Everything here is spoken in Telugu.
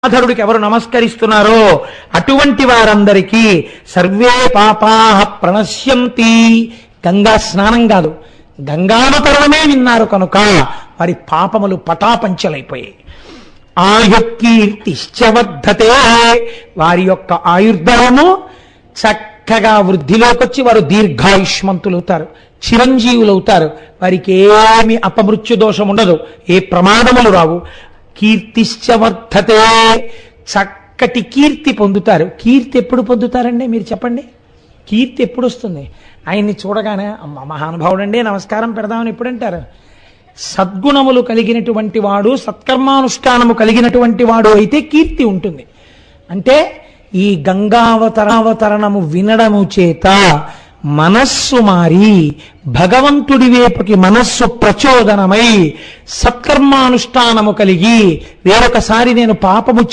గంగాధరుడికి ఎవరు నమస్కరిస్తున్నారో అటువంటి వారందరికీ సర్వే పాపాః ప్రణశ్యంతి. గంగా స్నానం కాదు, గంగావతరణమే విన్నారు కనుక వారి పాపములు పటాపంచలైపోయాయి. ఆయుకీర్తిశ్చ వర్ధతే, వారి యొక్క ఆయుర్దాయము చక్కగా వృద్ధిలోకి వచ్చి వారు దీర్ఘాయుష్మంతులవుతారు, చిరంజీవులవుతారు. వారికి ఏమి అపమృత్యు దోషం ఉండదు, ఏ ప్రమాదములు రావు. కీర్తిశ్చ వర్ధతే, చక్కటి కీర్తి పొందుతారు. కీర్తి ఎప్పుడు పొందుతారండి మీరు చెప్పండి? కీర్తి ఎప్పుడు వస్తుంది? ఆయన్ని చూడగానే అమ్మ మహానుభావుడు అండి నమస్కారం పెడదామని ఎప్పుడంటారు? సద్గుణములు కలిగినటువంటి వాడు, సత్కర్మానుష్ఠానము కలిగినటువంటి వాడు అయితే కీర్తి ఉంటుంది. అంటే ఈ గంగావతరణము వినడము చేత మనస్సు మారి భగవంతుడి వైపుకి మనస్సు ప్రచోదనమై సత్కర్మానుష్ఠానము కలిగి వేరొకసారి నేను పాపము